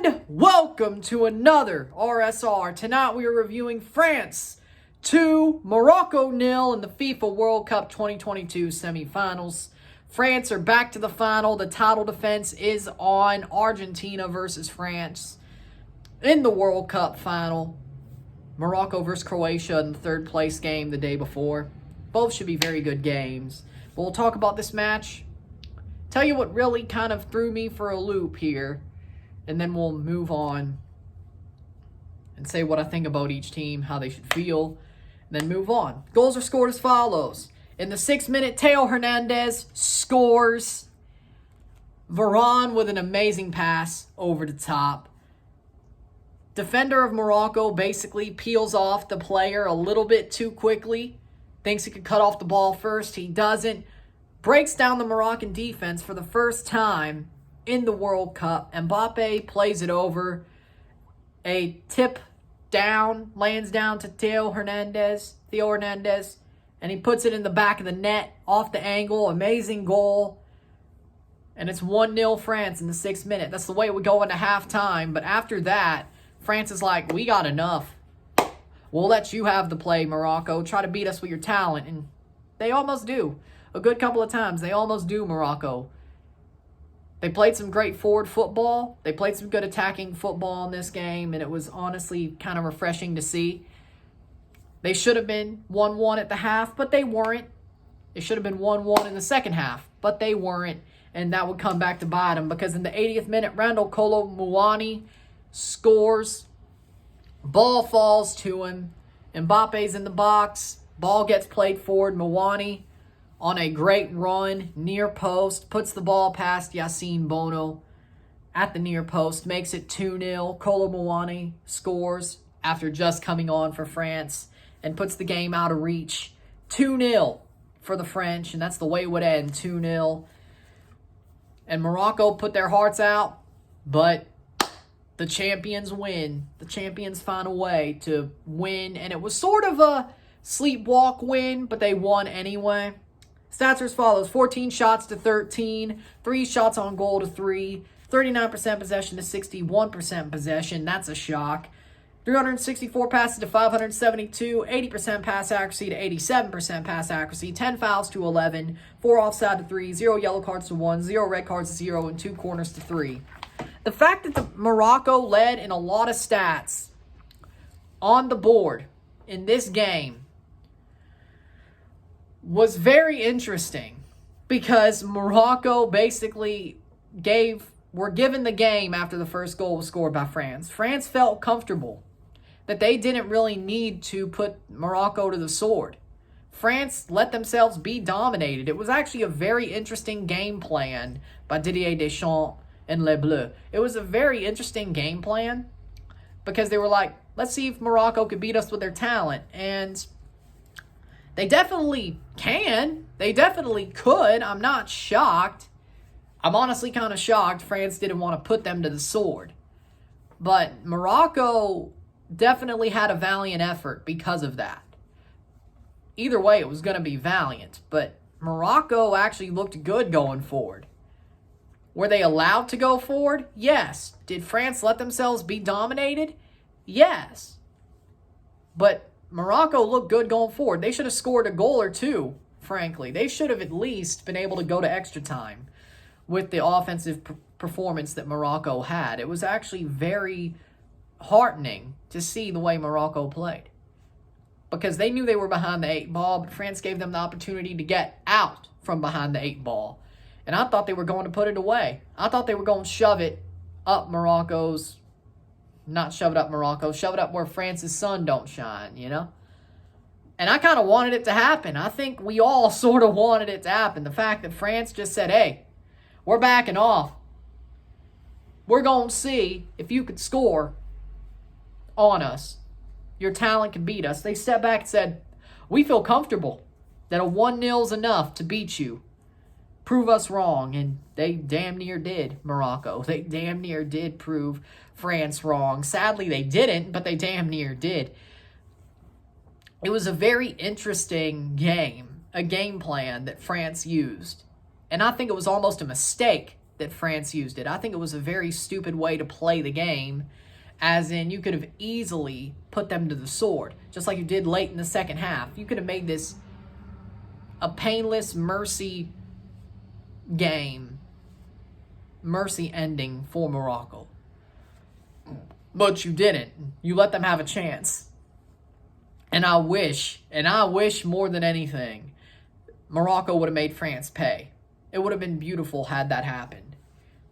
And welcome to another RSR. Tonight we are reviewing France 2, Morocco 0 in the FIFA World Cup 2022 semifinals. France are back to the final. The title defense is on Argentina versus France in the World Cup final. Morocco versus Croatia in the third place game the day before. Both should be very good games. But we'll talk about this match. Tell you what really kind of threw me for a loop here. And then we'll move on and say what I think about each team, how they should feel, and then move on. Goals are scored as follows. In the 6th minute, Theo Hernandez scores. Varane with an amazing pass over the top. Defender of Morocco basically peels off the player a little bit too quickly. Thinks he could cut off the ball first. He doesn't. Breaks down the Moroccan defense for the first time in the World Cup. Mbappe plays it over. A tip down, lands down to Theo Hernandez, and he puts it in the back of the net, off the angle. Amazing goal. And it's 1-0 France in the 6th minute. That's the way it would go into halftime. But after that, France is like, we got enough. We'll let you have the play, Morocco. Try to beat us with your talent. And they almost do. A good couple of times, they almost do, Morocco. They played some great forward football. They played some good attacking football in this game, and it was honestly kind of refreshing to see. They should have been 1-1 at the half, but they weren't. They should have been 1-1 in the second half, but they weren't, and that would come back to bite them because in the 80th minute, Randall Kolo Muani scores. Ball falls to him. Mbappe's in the box. Ball gets played forward. Muani on a great run, near post, puts the ball past Yassine Bono at the near post, makes it 2-0. Kolo Muani scores after just coming on for France and puts the game out of reach. 2-0 for the French, and that's the way it would end, 2-0. And Morocco put their hearts out, but the champions win. The champions find a way to win, and it was sort of a sleepwalk win, but they won anyway. Stats are as follows. 14 shots to 13. 3 shots on goal to 3. 39% possession to 61% possession. That's a shock. 364 passes to 572. 80% pass accuracy to 87% pass accuracy. 10 fouls to 11. 4 offside to 3. 0 yellow cards to 1. 0 red cards to 0. And 2 corners to 3. The fact that the Morocco led in a lot of stats on the board in this game was very interesting because Morocco basically were given the game after the first goal was scored by France. France felt comfortable that they didn't really need to put Morocco to the sword. France let themselves be dominated. It was actually a very interesting game plan by Didier Deschamps and Les Bleus. It was a very interesting game plan because they were like, let's see if Morocco could beat us with their talent. And they definitely can. They definitely could. I'm not shocked. I'm honestly kind of shocked France didn't want to put them to the sword. But Morocco definitely had a valiant effort because of that. Either way, it was going to be valiant. But Morocco actually looked good going forward. Were they allowed to go forward? Yes. Did France let themselves be dominated? Yes. But Morocco looked good going forward. They should have scored a goal or two, frankly. They should have at least been able to go to extra time with the offensive performance that Morocco had. It was actually very heartening to see the way Morocco played because they knew they were behind the 8 ball, but France gave them the opportunity to get out from behind the 8 ball. And I thought they were going to put it away. I thought they were going to shove it up Morocco's Not shove it up Morocco. Shove it up where France's sun don't shine, you know? And I kind of wanted it to happen. I think we all sort of wanted it to happen. The fact that France just said, hey, we're backing off. We're going to see if you could score on us. Your talent can beat us. They stepped back and said, we feel comfortable that a 1-0 is enough to beat you. Prove us wrong. And they damn near did, Morocco. They damn near did prove France wrong. Sadly, they didn't, but they damn near did. It was a very interesting game, a game plan that France used. And I think it was almost a mistake that France used it. I think it was a very stupid way to play the game, as in you could have easily put them to the sword, just like you did late in the second half. You could have made this a painless mercy game, mercy ending for Morocco. But you didn't. You let them have a chance. And I wish more than anything, Morocco would have made France pay. It would have been beautiful had that happened.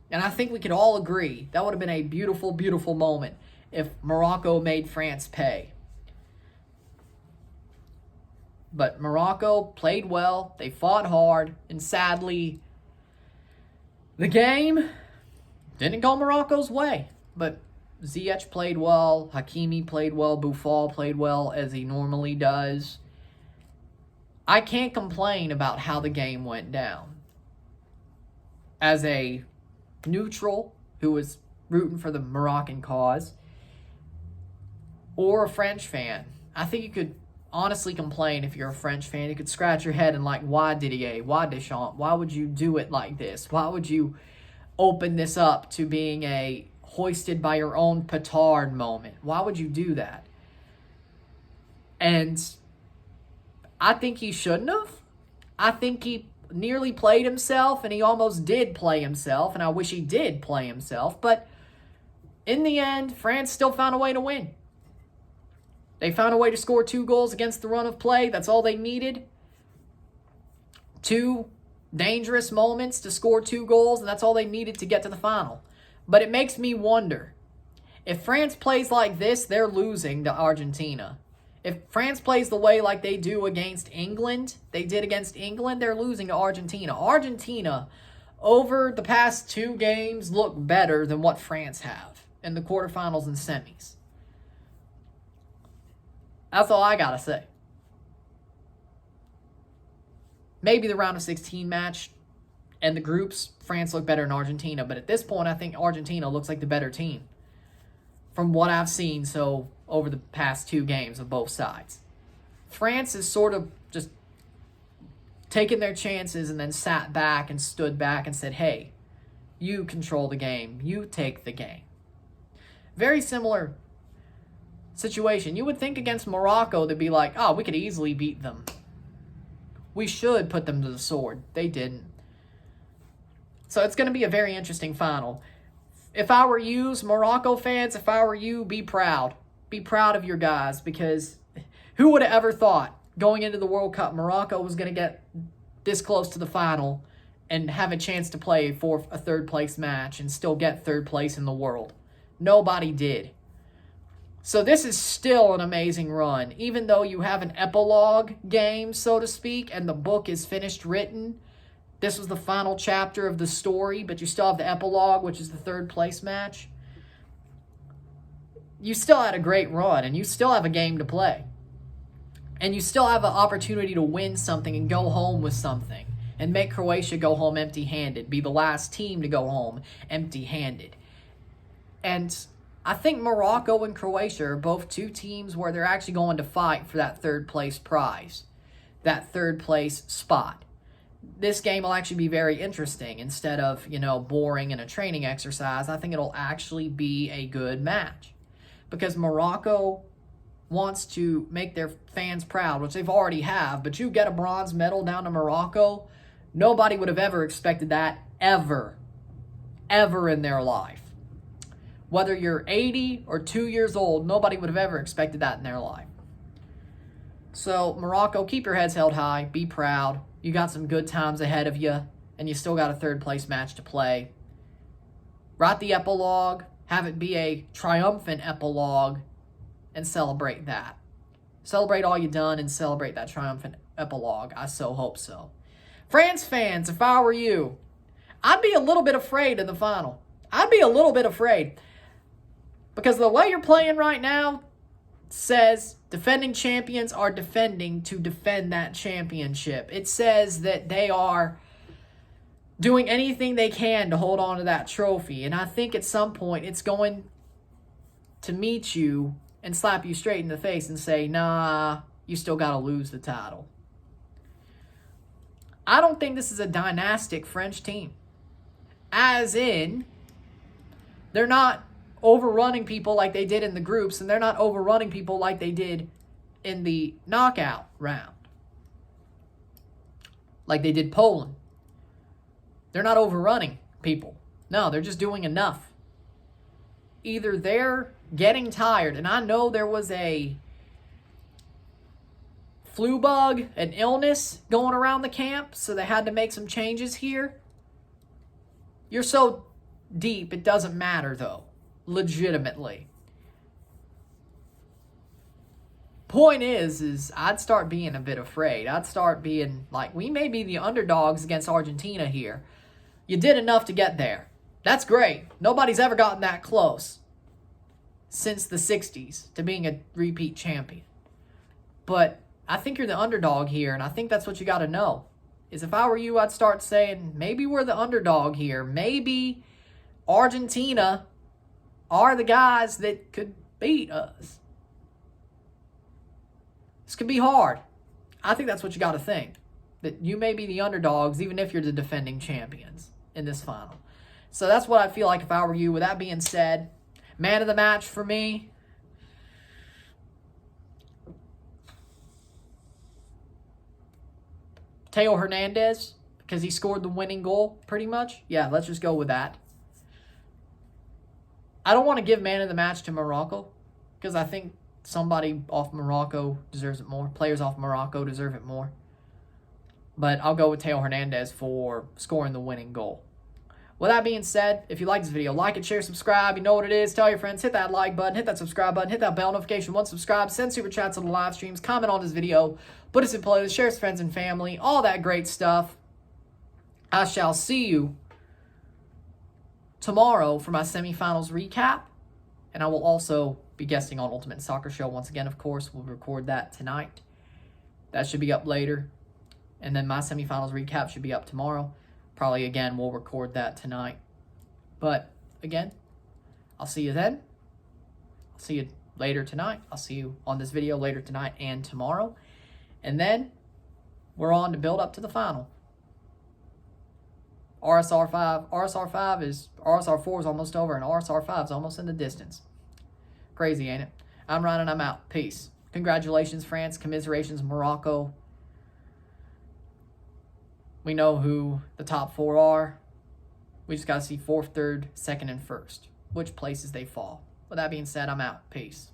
And I think we could all agree that would have been a beautiful, beautiful moment if Morocco made France pay. But Morocco played well, they fought hard, and sadly, the game didn't go Morocco's way. But Ziyech played well, Hakimi played well, Buffon played well, as he normally does. I can't complain about how the game went down. As a neutral who was rooting for the Moroccan cause, or a French fan, I think you could honestly complain if you're a French fan. You could scratch your head and like, why Didier? Why Deschamps? Why would you do it like this? Why would you open this up to being a hoisted by your own petard moment? Why would you do that? And I think he shouldn't have. I think he nearly played himself, and he almost did play himself, and I wish he did play himself. But in the end, France still found a way to win. They found a way to score 2 goals against the run of play. That's all they needed. 2 dangerous moments to score 2 goals, and that's all they needed to get to the final. But it makes me wonder, if France plays like this, they're losing to Argentina. If France plays the way like they do against England, they did against England, they're losing to Argentina. Argentina, over the past 2 games, look better than what France have in the quarterfinals and semis. That's all I got to say. Maybe the round of 16 match and the groups, France look better than Argentina. But at this point, I think Argentina looks like the better team from what I've seen over the past 2 games of both sides. France is sort of just taken their chances and then sat back and stood back and said, hey, you control the game. You take the game. Very similar situation. You would think against Morocco they'd be like, oh, we could easily beat them. We should put them to the sword. They didn't. So it's going to be a very interesting final. If I were you, Morocco fans, if I were you, be proud. Be proud of your guys, because who would have ever thought going into the World Cup Morocco was going to get this close to the final and have a chance to play for a 3rd place match and still get 3rd place in the world? Nobody did. So this is still an amazing run. Even though you have an epilogue game, so to speak, and the book is finished written, this was the final chapter of the story, but you still have the epilogue, which is the 3rd place match. You still had a great run, and you still have a game to play. And you still have an opportunity to win something and go home with something and make Croatia go home empty-handed, be the last team to go home empty-handed. And I think Morocco and Croatia are both 2 teams where they're actually going to fight for that 3rd place prize, that 3rd place spot. This game will actually be very interesting. Instead of, boring and a training exercise, I think it'll actually be a good match. Because Morocco wants to make their fans proud, which they've already have, but you get a bronze medal down to Morocco, nobody would have ever expected that, ever in their life. Whether you're 80 or 2 years old, nobody would have ever expected that in their life. So, Morocco, keep your heads held high, be proud. You got some good times ahead of you, and you still got a 3rd place match to play. Write the epilogue, have it be a triumphant epilogue, and celebrate that. Celebrate all you've done and celebrate that triumphant epilogue. I so hope so. France fans, if I were you, I'd be a little bit afraid in the final. I'd be a little bit afraid. Because the way you're playing right now says defending champions are defending to defend that championship. It says that they are doing anything they can to hold on to that trophy. And I think at some point it's going to meet you and slap you straight in the face and say, nah, you still got to lose the title. I don't think this is a dynastic French team. As in, they're not overrunning people like they did in the groups, and they're not overrunning people like they did in the knockout round, like they did Poland. They're not overrunning people. No, they're just doing enough. Either they're getting tired, and I know there was a flu bug, an illness going around the camp, so they had to make some changes here. You're so deep, it doesn't matter, though. Legitimately. Point is I'd start being a bit afraid. I'd start being like, we may be the underdogs against Argentina here. You did enough to get there. That's great. Nobody's ever gotten that close since the 60s to being a repeat champion. But I think you're the underdog here, and I think that's what you got to know. Is if I were you, I'd start saying, maybe we're the underdog here. Maybe Argentina are the guys that could beat us. This could be hard. I think that's what you got to think. That you may be the underdogs, even if you're the defending champions in this final. So that's what I feel like if I were you. With that being said, man of the match for me, Teo Hernandez, because he scored the winning goal, pretty much. Yeah, let's just go with that. I don't want to give man of the match to Morocco, because I think somebody off Morocco deserves it more. Players off Morocco deserve it more. But I'll go with Teo Hernandez for scoring the winning goal. With that being said, if you like this video, like it, share, subscribe. You know what it is. Tell your friends. Hit that like button. Hit that subscribe button. Hit that bell notification once subscribed. Send super chats on the live streams. Comment on this video. Put us in playlist. Share with friends and family. All that great stuff. I shall see you tomorrow for my semifinals recap. And I will also be guesting on Ultimate Soccer Show once again, of course. We'll record that tonight. That should be up later. And then my semifinals recap should be up tomorrow. Probably, again, we'll record that tonight. But, again, I'll see you then. I'll see you later tonight. I'll see you on this video later tonight and tomorrow. And then we're on to build up to the final. RSR4 is almost over, and RSR5 is almost in the distance. Crazy, ain't it? I'm Ryan, and I'm out. Peace. Congratulations, France. Commiserations, Morocco. We know who the top four are. We just got to see fourth, third, second, and first. Which places they fall. With that being said, I'm out. Peace.